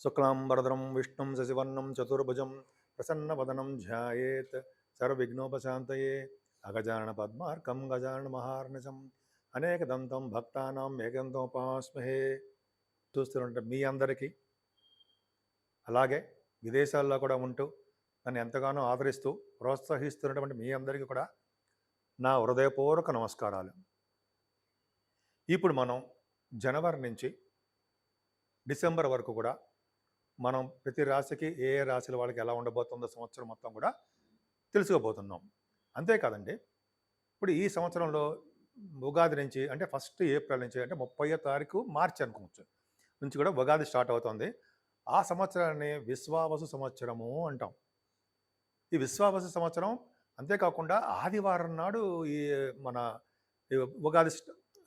శుక్లాంబరధరం విష్ణుం శశివర్ణం చతుర్భుజం ప్రసన్నవదనం ధ్యాయేత్ సర్వవిఘ్నోపశాంతయే అగజానన పద్మార్కం గజానన మహార్నిశం అనేకదంతం భక్తానాం ఏకంతోపాస్మహే. చూస్తుంటే మీ అందరికీ, అలాగే విదేశాల్లో కూడా ఉంటూ నన్ను ఎంతగానో ఆదరిస్తూ ప్రోత్సహిస్తున్నటువంటి మీ అందరికీ కూడా నా హృదయపూర్వక నమస్కారాలు. ఇప్పుడు మనం జనవరి నుంచి డిసెంబర్ వరకు కూడా మనం ప్రతి రాశికి ఏ ఏ రాశుల వాళ్ళకి ఎలా ఉండబోతుందో సంవత్సరం మొత్తం కూడా తెలుసుకోబోతున్నాం. అంతేకాదండి, ఇప్పుడు ఈ సంవత్సరంలో ఉగాది నుంచి అంటే 1 ఏప్రిల్ నుంచి అంటే 30వ తారీఖు మార్చి అనుకోవచ్చు నుంచి కూడా ఉగాది స్టార్ట్ అవుతుంది. ఆ సంవత్సరాన్ని విశ్వావసు సంవత్సరము అంటాం. ఈ విశ్వావసు సంవత్సరం అంతేకాకుండా ఆదివారం నాడు ఈ మన ఈ ఉగాది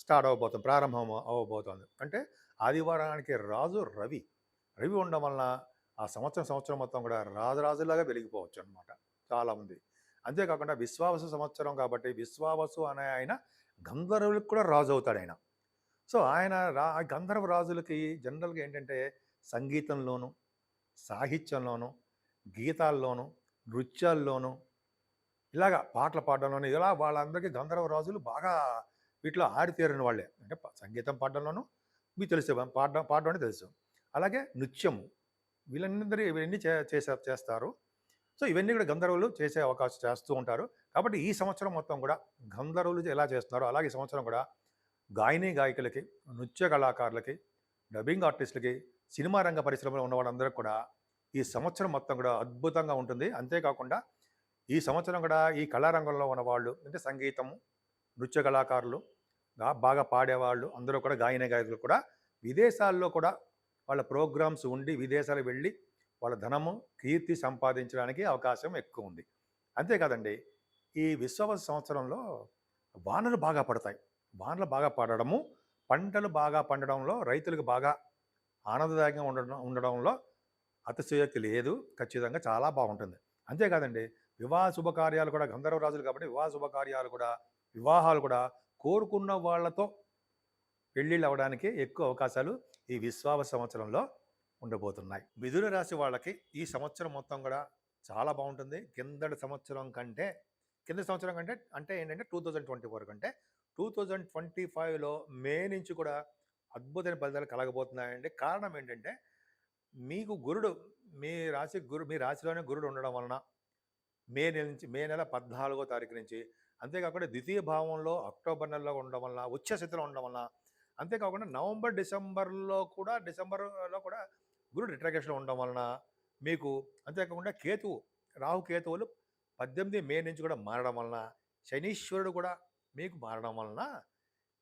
స్టార్ట్ అవ్వబోతుంది, ప్రారంభం అవ్వబోతుంది. అంటే ఆదివారానికి రాజు రవి. రవి ఉండడం వలన ఆ సంవత్సరం మొత్తం కూడా రాజులాగా వెలిగిపోవచ్చు అనమాట చాలామంది. అంతేకాకుండా విశ్వావసు సంవత్సరం కాబట్టి విశ్వావసు అనే ఆయన గంధర్వులకు కూడా రాజు అవుతాడు ఆయన. సో ఆయన గంధర్వ రాజులకి జనరల్గా ఏంటంటే సంగీతంలోను, సాహిత్యంలోను, గీతాల్లోను, నృత్యాల్లోను, ఇలాగా పాటలు పాడడంలోను, ఇలా వాళ్ళందరికీ గంధర్వ రాజులు బాగా వీటిలో ఆరితేరిన వాళ్ళే. అంటే సంగీతం పాడడంలోనూ మీకు తెలుసు, పాడడం అంటే తెలుసు. అలాగే నృత్యము, వీళ్ళందరూ ఇవన్నీ చేస్తారు. సో ఇవన్నీ కూడా గంధర్వులు చేసే అవకాశం చేస్తూ ఉంటారు. కాబట్టి ఈ సంవత్సరం మొత్తం కూడా గంధర్వులు ఎలా చేస్తున్నారో అలాగే ఈ సంవత్సరం కూడా గాయని గాయకులకి, నృత్య కళాకారులకి, డబ్బింగ్ ఆర్టిస్టులకి, సినిమా రంగ పరిశ్రమలో ఉన్న వాళ్ళందరికీ కూడా ఈ సంవత్సరం మొత్తం కూడా అద్భుతంగా ఉంటుంది. అంతేకాకుండా ఈ సంవత్సరం కూడా ఈ కళారంగంలో ఉన్నవాళ్ళు అంటే సంగీతము, నృత్య కళాకారులు, బాగా పాడేవాళ్ళు అందరూ కూడా గాయని గాయకులు కూడా విదేశాల్లో కూడా వాళ్ళ ప్రోగ్రామ్స్ ఉండి విదేశాలకు వెళ్ళి వాళ్ళ ధనము, కీర్తి సంపాదించడానికి అవకాశం ఎక్కువ ఉంది. అంతేకాదండి, ఈ విశ్వవస సంవత్సరంలో వానలు బాగా పడతాయి. వానలు బాగా పడడము, పంటలు బాగా పండడంలో రైతులకు బాగా ఆనందదాయకంగా ఉండడంలో అతిశయోక్తి లేదు. ఖచ్చితంగా చాలా బాగుంటుంది. అంతేకాదండి, వివాహ శుభకార్యాలు కూడా గంధర్వ రాజులు కాబట్టి వివాహ శుభకార్యాలు కూడా, వివాహాలు కూడా కోరుకున్న వాళ్ళతో పెళ్ళిళ్ళు అవ్వడానికి ఎక్కువ అవకాశాలు ఈ విశ్వావస సంవత్సరంలో ఉండబోతున్నాయి. మిథున రాశి వాళ్ళకి ఈ సంవత్సరం మొత్తం కూడా చాలా బాగుంటుంది. కిందటి సంవత్సరం కంటే అంటే ఏంటంటే 2024 కంటే 2025లో మే నుంచి కూడా అద్భుతమైన ఫలితాలు కలగబోతున్నాయండి. కారణం ఏంటంటే మీకు గురుడు మీ రాశిలోనే గురుడు ఉండడం వలన మే నెల 14వ తారీఖు నుంచి, అంతేకాకుండా ద్వితీయ భావంలో అక్టోబర్ నెలలో ఉండడం వలన, ఉచ్చ స్థితిలో ఉండడం వలన, అంతేకాకుండా డిసెంబర్లో కూడా గురుడు రిట్రాక్షన్ ఉండడం వలన మీకు, అంతేకాకుండా రాహు కేతువులు 18 మే నుంచి కూడా మారడం వలన, శనీశ్వరుడు కూడా మీకు మారడం వలన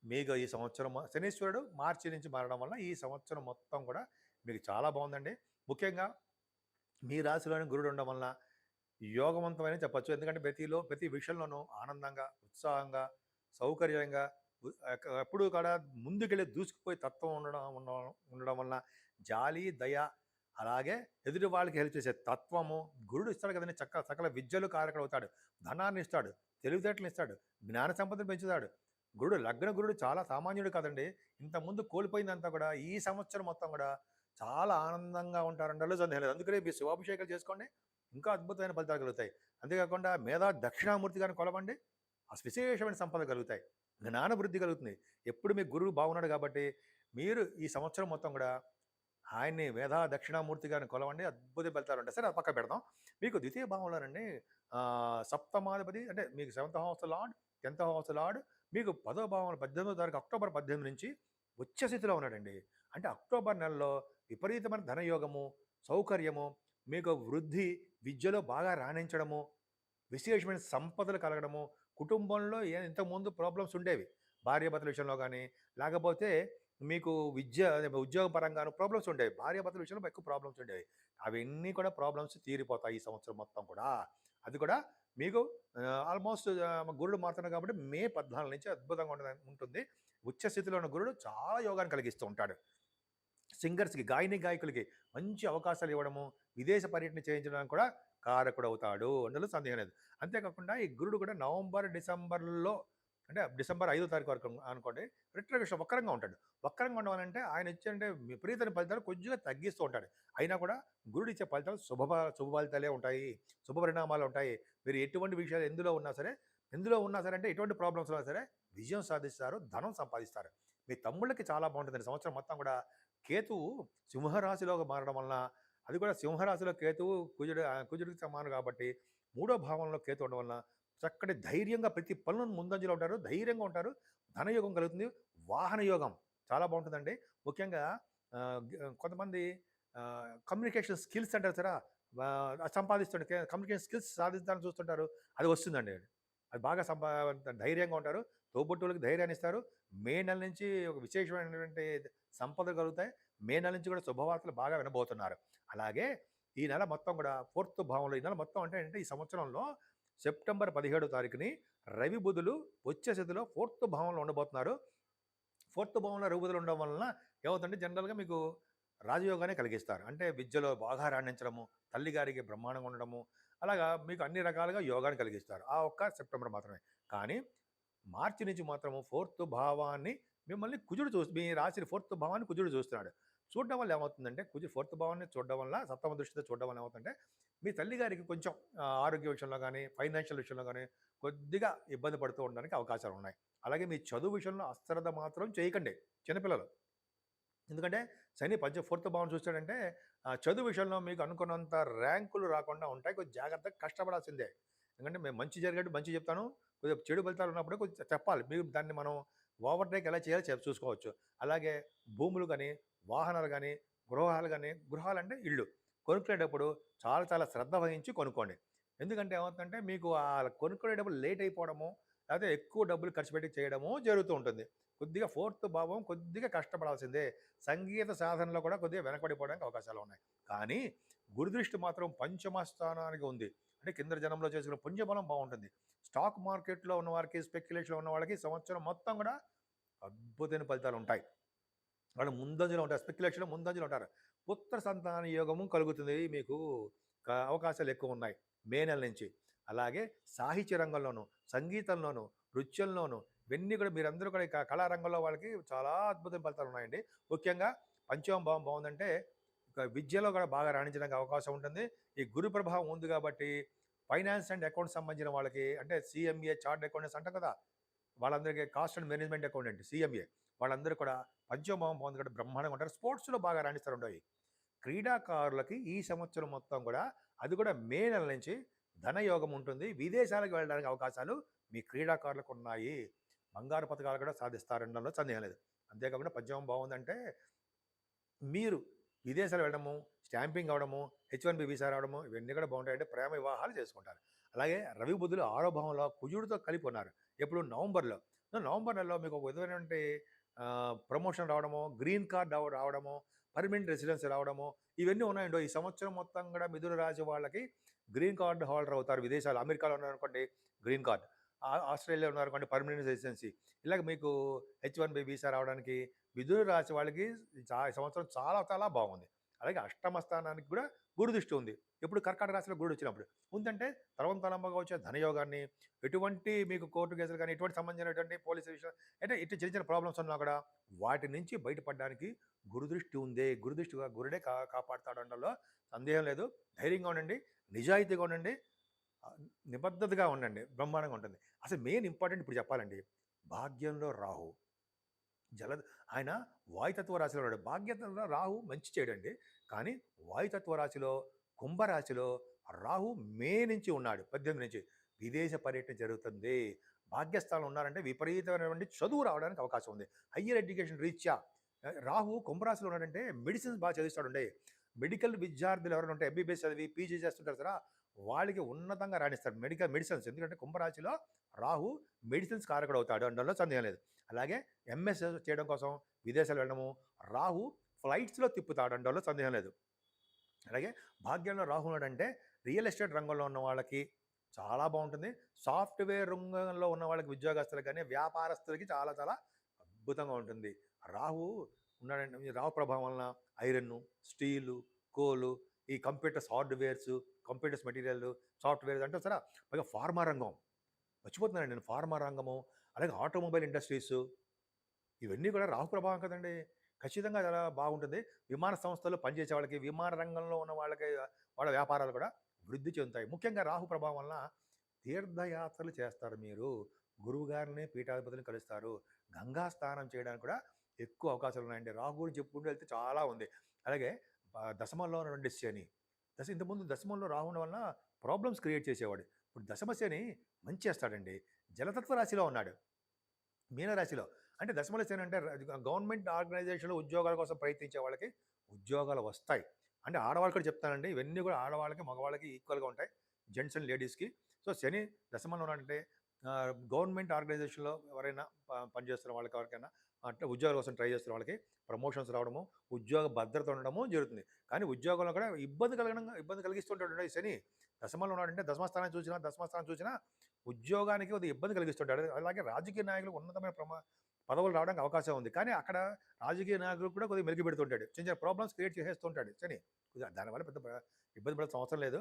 మీకు ఈ సంవత్సరం, శనీశ్వరుడు మార్చి నుంచి మారడం వలన ఈ సంవత్సరం మొత్తం కూడా మీకు చాలా బాగుందండి. ముఖ్యంగా మీ రాశిలోని గురుడు ఉండడం వలన యోగవంతమైన చెప్పచ్చు. ఎందుకంటే ప్రతి విషయంలోనూ ఆనందంగా, ఉత్సాహంగా, సౌకర్యంగా, ఎప్పుడూ కూడా ముందుకెళ్ళి దూసుకుపోయి తత్వం ఉండడం వలన జాలి, దయ, అలాగే ఎదుటి వాళ్ళకి హెల్ప్ చేసే తత్వము గురుడు ఇస్తాడు కదండి. సకల విద్యలు కారకుడు అవుతాడు, ధనాన్ని ఇస్తాడు, తెలివితేటలు ఇస్తాడు, జ్ఞాన సంపదను పెంచుతాడు. లగ్న గురుడు చాలా సామాన్యుడు కాదండి. ఇంతకుముందు కోల్పోయిందంతా కూడా ఈ సంవత్సరం మొత్తం కూడా చాలా ఆనందంగా ఉంటారంటే సందేహం లేదు. అందుకనే మీ శివాభిషేకాలు చేసుకోండి, ఇంకా అద్భుతమైన ఫలితాలు కలుగుతాయి. అంతేకాకుండా మేధా దక్షిణామూర్తి గారిని కొలవండి, విశేషమైన సంపద కలుగుతాయి, జ్ఞానవృద్ధి కలుగుతుంది. ఎప్పుడు మీ గురువు బాగున్నాడు కాబట్టి మీరు ఈ సంవత్సరం మొత్తం కూడా ఆయన్ని మేధా దక్షిణామూర్తి గారిని కొలవండి, అద్భుత ఫలితాలు ఉంటాయి. సరే, అది పక్క పెడదాం. మీకు ద్వితీయ భావంలోనండి సప్తమాధిపతి అంటే మీకు 7th house lord, 10th house lord మీకు 10వ భావంలో 18వ తారీఖు అక్టోబర్ 18 నుంచి ఉచ్చ స్థితిలో ఉన్నాడండి. అంటే అక్టోబర్ నెలలో విపరీతమైన ధనయోగము, సౌకర్యము, మీకు వృద్ధి, విద్యలో బాగా రాణించడము, విశేషమైన సంపదలు కలగడము, కుటుంబంలో ఇంతకుముందు ప్రాబ్లమ్స్ ఉండేవి భార్యాభర్తల విషయంలో కానీ, లేకపోతే మీకు ఉద్యోగపరంగాను ప్రాబ్లమ్స్ ఉండేవి. భార్యాభర్తల విషయంలో ఎక్కువ ప్రాబ్లమ్స్ ఉండేవి. అవన్నీ కూడా ప్రాబ్లమ్స్ తీరిపోతాయి ఈ సంవత్సరం మొత్తం కూడా. అది కూడా మీకు ఆల్మోస్ట్ గురుడు మారుతున్నాడు కాబట్టి మే 14 నుంచి అద్భుతంగా ఉంటుంది. ఉచ్చ స్థితిలో ఉన్న గురుడు చాలా యోగాన్ని కలిగిస్తూ ఉంటాడు. సింగర్స్కి, గాయకులకి మంచి అవకాశాలు ఇవ్వడము, విదేశ పర్యటన చేయించడానికి కూడా కారకుడు అవుతాడు, అందులో సందేహం లేదు. అంతేకాకుండా ఈ గురుడు కూడా నవంబర్, డిసెంబర్లో అంటే డిసెంబర్ 5వ తారీఖు వరకు అనుకోండి. రిట్రోగ్రెషన్ వక్రంగా ఉంటాడు. వక్రంగా ఉండడం అంటే ఆయన ఇచ్చే విపరీతమైన ఫలితాలు కొద్దిగా తగ్గిస్తూ ఉంటాడు. అయినా కూడా గురుడు ఇచ్చే ఫలితాలు శుభ ఫలితాలే ఉంటాయి. శుభ పరిణామాలు ఉంటాయి. మీరు ఎటువంటి విషయాలు ఎందులో ఉన్నా సరే అంటే ఎటువంటి ప్రాబ్లమ్స్ ఉన్నా సరే విజయం సాధిస్తారు. ధనం సంపాదిస్తారు. మీ తమ్ముళ్ళకి చాలా బాగుంటుందండి. సంవత్సరం మొత్తం కూడా కేతువు సింహరాశిలోకి మారడం వలన, అది కూడా సింహరాశిలో కేతువు కుజుడికి సమానం కాబట్టి మూడో భావంలో కేతు ఉండడం వలన చక్కటి ధైర్యంగా ప్రతి పనులను ముందంజలో ఉంటారు. ధైర్యంగా ఉంటారు. ధనయోగం కలుగుతుంది. వాహన యోగం చాలా బాగుంటుందండి. ముఖ్యంగా కొంతమంది కమ్యూనికేషన్ స్కిల్స్ అంటారు సరా, సంపాదిస్తుంటే కమ్యూనికేషన్ స్కిల్స్ సాధించాలని చూస్తుంటారు. అది వస్తుందండి. అది బాగా ధైర్యంగా ఉంటారు. తోబుట్టువులకి ధైర్యాన్ని ఇస్తారు. మే నెల నుంచి ఒక విశేషమైనటువంటి సంపదలు కలుగుతాయి. మే నెల నుంచి కూడా శుభవార్తలు బాగా వినబోతున్నారు. అలాగే ఈ నెల మొత్తం కూడా ఫోర్త్ భావంలో, ఈ నెల మొత్తం అంటే ఈ సంవత్సరంలో సెప్టెంబర్ 17వ తారీఖుని రవి బుధులు వచ్చే స్థితిలో ఫోర్త్ భావంలో ఉండబోతున్నారు. ఫోర్త్ భావంలో రవి బుధులు ఉండడం వలన ఏమవుతుందంటే జనరల్గా మీకు రాజయోగానే కలిగిస్తారు. అంటే విద్యలో బాగా రాణించడము, తల్లిగారికి బ్రహ్మాండంగా ఉండడము, అలాగా మీకు అన్ని రకాలుగా యోగాన్ని కలిగిస్తారు. ఆ ఒక్క సెప్టెంబర్ మాత్రమే. కానీ మార్చి నుంచి మాత్రము ఫోర్త్ భావాన్ని మిమ్మల్ని మీ రాశిని ఫోర్త్ భావాన్ని కుజుడు చూస్తున్నాడు. చూడడం వల్ల ఏమవుతుందంటే ఫోర్త్ భావాన్ని చూడడం వల్ల, సప్తమ దృష్టితో చూడడం వల్ల ఏమవుతుందంటే మీ తల్లిగారికి కొంచెం ఆరోగ్య విషయంలో కానీ, ఫైనాన్షియల్ విషయంలో కానీ కొద్దిగా ఇబ్బంది పడుతూ ఉండడానికి అవకాశాలు ఉన్నాయి. అలాగే మీ చదువు విషయంలో అశ్రద్ధ మాత్రం చేయకండి చిన్నపిల్లలు. ఎందుకంటే శని ఫోర్త్ భావం చూస్తాడంటే చదువు విషయంలో మీకు అనుకున్నంత ర్యాంకులు రాకుండా ఉంటాయి. కొంచెం జాగ్రత్తగా కష్టపడాల్సిందే. ఎందుకంటే మేము మంచి జరిగేట్టు మంచి చెప్తాను. కొద్దిగా చెడు ఫలితాలు ఉన్నప్పుడు కొంచెం చెప్పాలి. మీరు దాన్ని మనం ఓవర్‌టేక్ ఎలా చేయాలో చూసుకోవచ్చు. అలాగే భూములు కానీ, వాహనాలు కానీ, గృహాలంటే ఇళ్ళు కొనుక్కునేటప్పుడు చాలా చాలా శ్రద్ధ వహించి కొనుక్కోండి. ఎందుకంటే ఏమవుతుందంటే మీకు కొనుక్కునేటప్పుడు లేట్ అయిపోవడము, లేకపోతే ఎక్కువ డబ్బులు ఖర్చు పెట్టి చేయడము జరుగుతూ ఉంటుంది. కొద్దిగా ఫోర్త్ భావం కొద్దిగా కష్టపడాల్సిందే. సంగీత సాధనలో కూడా కొద్దిగా వెనకబడిపోవడానికి అవకాశాలు ఉన్నాయి. కానీ గురుదృష్టి మాత్రం పంచమ స్థానానికి ఉంది. అంటే కింద జనంలో చేసుకున్న పుణ్యబలం బాగుంటుంది. స్టాక్ మార్కెట్లో ఉన్న వారికి, స్పెక్యులేషన్లో ఉన్న వాళ్ళకి సంవత్సరం మొత్తం కూడా అద్భుతమైన ఫలితాలు ఉంటాయి. వాళ్ళు ముందంజలో ఉంటారు. స్పెక్యులేషన్‌లో ముందంజలో ఉంటారు. పుత్ర సంతాన యోగము కలుగుతుంది మీకు. అవకాశాలు ఎక్కువ ఉన్నాయి మే నెల నుంచి. అలాగే సాహిత్య రంగంలోను, సంగీతంలోను, నృత్యంలోను ఇవన్నీ కూడా మీరందరూ కూడా కళారంగంలో వాళ్ళకి చాలా అద్భుతమైన ఫలితాలు ఉన్నాయండి. ముఖ్యంగా పంచమ భావం బాగుందంటే విద్యలో కూడా బాగా రాణించడానికి అవకాశం ఉంటుంది. ఈ గురు ప్రభావం ఉంది కాబట్టి ఫైనాన్స్ అండ్ అకౌంట్స్ సంబంధించిన వాళ్ళకి, అంటే సీఎంఏ, చార్టర్డ్ అకౌంటెంట్స్ అంటాం కదా! వాళ్ళందరికీ కాస్ట్ అండ్ మేనేజ్మెంట్ అకౌంటెంట్ సీఎంఏ వాళ్ళందరూ కూడా పంచమభావం బాగుంది కూడా బ్రహ్మాండంగా ఉంటారు. స్పోర్ట్స్‌లో బాగా రాణిస్తారండోయి. క్రీడాకారులకి ఈ సంవత్సరం మొత్తం కూడా, అది కూడా మే నెల నుంచి ధనయోగం ఉంటుంది. విదేశాలకు వెళ్ళడానికి అవకాశాలు మీ క్రీడాకారులకు ఉన్నాయి. బంగారు పతకాలు కూడా సాధిస్తారనడంలో సందేహం లేదు. అంతేకాకుండా పంచమం బాగుందంటే మీరు విదేశాలు వెళ్ళడము, స్టాంపింగ్ అవ్వడము, H1B వీసా రావడము ఇవన్నీ కూడా బాగుంటాయంటే ప్రేమ వివాహాలు చేసుకుంటారు. అలాగే రవి బుధులు 6వ భావంలో కుజుడితో కలిపి ఉన్నారు. ఎప్పుడు నవంబర్‌లో. నవంబర్ నెలలో మీకు ఒక విధమైనటువంటి ప్రమోషన్ రావడము, గ్రీన్ కార్డ్ రావడము, పర్మనెంట్ రెసిడెన్స్ రావడము ఇవన్నీ ఉన్నాయండి. ఈ సంవత్సరం మొత్తం కూడా మిథున రాశి వాళ్ళకి గ్రీన్ కార్డ్ హోల్డర్ అవుతారు. విదేశాలు అమెరికాలో ఉన్నారనుకోండి గ్రీన్ కార్డ్, ఆస్ట్రేలియాలో ఉన్నారనుకోండి పర్మనెంట్ రెసిడెన్సీ. ఇలాగ మీకు H1B వీసా రావడానికి మిథున రాశి వాళ్ళకి ఈ సంవత్సరం చాలా చాలా బాగుంది. అలాగే అష్టమ స్థానానికి కూడా గురు దృష్టి ఉంది. ఎప్పుడు కర్కాటక రాశిలో గురుడు వచ్చినప్పుడు. ఉందంటే తలంతలంబగా వచ్చే ధనయోగాన్ని, ఎటువంటి మీకు కోర్టు కేసులు కానీ, ఎటువంటి సంబంధించినటువంటి పోలీసు విషయం అంటే ఇటు చిన్న చిన్న ప్రాబ్లమ్స్ ఉన్నా కూడా వాటి నుంచి బయటపడడానికి గురుదృష్టి ఉంది. గురుడే కాపాడుతాడనడంలో సందేహం లేదు. ధైర్యంగా ఉండండి, నిజాయితీగా ఉండండి, నిబద్ధతగా ఉండండి. బ్రహ్మాండంగా ఉంటుంది. అసలు మెయిన్ ఇంపార్టెంట్ ఇప్పుడు చెప్పాలండి. భాగ్యంలో రాహు. ఆయన వాయుతత్వ రాశిలో ఉన్నాడు. భాగ్యతలో రాహు మంచి చేయడండి. కానీ వాయుతత్వ రాశిలో, కుంభరాశిలో రాహు మే నుంచి ఉన్నాడు. 18 నుంచి విదేశ పర్యటన జరుగుతుంది. భాగ్యస్థానం ఉన్నారంటే విపరీతమైనటువంటి చదువు రావడానికి అవకాశం ఉంది. హయ్యర్ ఎడ్యుకేషన్ రీత్యా రాహు కుంభరాశిలో ఉన్నాడంటే మెడిసిన్స్ బాగా చదివిస్తాడండి. మెడికల్ విద్యార్థులు ఎవరైనా ఉంటే ఎంబీబీఎస్ చదివి పీజీ చేస్తుంటారు కదా, వాళ్ళకి ఉన్నతంగా రాణిస్తారు మెడిసిన్స్. ఎందుకంటే కుంభరాశిలో రాహు మెడిసిన్స్ కారకుడు అవుతాడు అనడంలో సందేహం లేదు. అలాగే ఎంఎస్ చేయడం కోసం విదేశాలు వెళ్ళడము, రాహు ఫ్లైట్స్లో తిప్పుతాడు అనడంలో సందేహం లేదు. అలాగే భాగ్యంలో రాహు ఉన్నాడంటే రియల్ ఎస్టేట్ రంగంలో ఉన్న వాళ్ళకి చాలా బాగుంటుంది. సాఫ్ట్వేర్ రంగంలో ఉన్న వాళ్ళకి, ఉద్యోగస్తులకు కానీ వ్యాపారస్తులకి చాలా చాలా అద్భుతంగా ఉంటుంది. రాహు ఉన్నాడంటే రాహు ప్రభావం వలన ఐరన్, స్టీలు, కోలు, ఈ computers hardwares, computers material, software అంటే సరే పైగా ఫార్మా రంగం మర్చిపోతున్నాను నేను. ఫార్మా రంగము, అలాగే ఆటోమొబైల్ ఇండస్ట్రీసు ఇవన్నీ కూడా రాహు ప్రభావం కదండీ! ఖచ్చితంగా చాలా బాగుంటుంది. విమాన సంస్థల్లో పనిచేసే వాళ్ళకి, విమాన రంగంలో ఉన్న వాళ్ళకి వాళ్ళ వ్యాపారాలు కూడా వృద్ధి చెందుతాయి. ముఖ్యంగా రాహు ప్రభావం వలన తీర్థయాత్రలు చేస్తారు మీరు. గురువుగారిని, పీఠాధిపతిని కలుస్తారు. గంగా స్నానం చేయడానికి కూడా ఎక్కువ అవకాశాలున్నాయండి. రాహు గురించి చెప్పుకుంటూ వెళ్తే చాలా ఉంది. అలాగే దశమంలో ఉన్నటువంటి శని. ఇంతకుముందు దశమంలో రాహు ఉండడం వలన ప్రాబ్లమ్స్ క్రియేట్ చేసేవాడు. ఇప్పుడు దశమ శని మంచి చేస్తాడండి. జలతత్వ రాశిలో ఉన్నాడు. మీనరాశిలో. అంటే దశమల శని అంటే గవర్నమెంట్ ఆర్గనైజేషన్‌లో ఉద్యోగాల కోసం ప్రయత్నించే వాళ్ళకి ఉద్యోగాలు వస్తాయి. అంటే ఆడవాళ్ళు కూడా చెప్తానండి. ఇవన్నీ కూడా ఆడవాళ్ళకి, మగవాళ్ళకి ఈక్వల్‌గా ఉంటాయి. జెంట్స్ అండ్ లేడీస్‌కి. సో, శని దశమంలో ఉన్నాడంటే గవర్నమెంట్ ఆర్గనైజేషన్‌లో ఎవరైనా పనిచేస్తున్న వాళ్ళకి ఎవరికైనా అంటే ఉద్యోగాల కోసం ట్రై చేస్తున్న వాళ్ళకి ప్రమోషన్స్ రావడము, ఉద్యోగ భద్రత ఉండడము జరుగుతుంది. కానీ ఉద్యోగంలో కూడా ఇబ్బంది కలిగిస్తుంటాడు ఈ శని. దశమంలో ఉన్నాడంటే దశమస్థానం చూసినా ఉద్యోగానికి కొద్దిగా ఇబ్బంది కలిగిస్తుంటాడు. అలాగే రాజకీయ నాయకులకు ఉన్నతమైన పదవులు రావడానికి అవకాశం ఉంది. కానీ అక్కడ రాజకీయ నాయకులకు కూడా కొద్దిగా మెలిగి పెడుతుంటాడు. చిన్న చిన్న ప్రాబ్లమ్స్ క్రియేట్ చేసేస్తుంటాడు శని. దానివల్ల పెద్ద ఇబ్బంది పడాల్సిన అవసరం లేదు.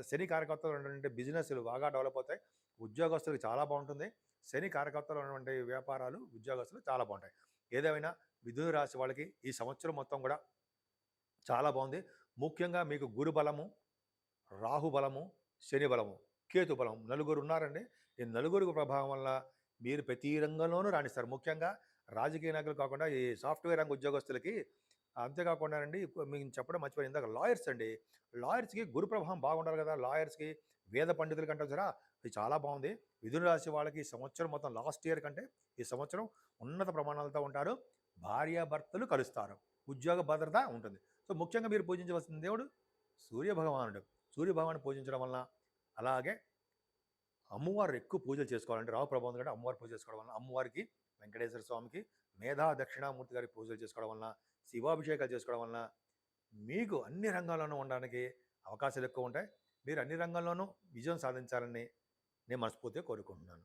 శని కారకత్వంలో ఉన్నటువంటి బిజినెస్‌లు బాగా డెవలప్ అవుతాయి. ఉద్యోగస్తులకు చాలా బాగుంటుంది. శని కారకత్వంలో ఉన్నటువంటి వ్యాపారాలు, ఉద్యోగస్తులు చాలా బాగుంటాయి. ఏదేమైనా మిథున రాశి వాళ్ళకి ఈ సంవత్సరం మొత్తం కూడా చాలా బాగుంది. ముఖ్యంగా మీకు గురు బలము, రాహు బలము, శని బలము, కేతు బలం నలుగురు ఉన్నారండి. ఈ నలుగురు ప్రభావం వల్ల మీరు ప్రతి రంగంలోనూ రాణిస్తారు. ముఖ్యంగా రాజకీయ నాయకులు కాకుండా ఈ సాఫ్ట్‌వేర్ రంగ ఉద్యోగస్తులకి అంతేకాకుండా అండి మీకు చెప్పడం మర్చిపోయాను ఇందాక లాయర్స్ అండి. లాయర్స్‌కి గురు ప్రభావం బాగుండాలి కదా! లాయర్స్‌కి, వేద పండితులకి అంటారు చూసారా? ఇది చాలా బాగుంది. మిథున రాశి వాళ్ళకి ఈ సంవత్సరం మొత్తం లాస్ట్ ఇయర్ కంటే ఈ సంవత్సరం ఉన్నత ప్రమాణాలతో ఉంటారు. భార్యాభర్తలు కలుస్తారు. ఉద్యోగ భద్రత ఉంటుంది. సో, ముఖ్యంగా మీరు పూజించవలసిన దేవుడు సూర్యభగవానుడు. సూర్యభగవానుడిని పూజించడం వలన అలాగే అమ్మవారు ఎక్కువ పూజలు చేసుకోవాలంటే రాహు ప్రభావం కంటే అమ్మవారు పూజ చేసుకోవడం వలన అమ్మవారికి, వెంకటేశ్వర స్వామికి, మేధా దక్షిణామూర్తి గారికి పూజలు చేసుకోవడం వలన, శివాభిషేకాలు చేసుకోవడం వలన మీకు అన్ని రంగాల్లోనూ ఉండడానికి అవకాశాలు ఎక్కువ ఉంటాయి. మీరు అన్ని రంగాల్లోనూ విజయం సాధించాలని నేను మనస్ఫూర్తిగా కోరుకుంటున్నాను.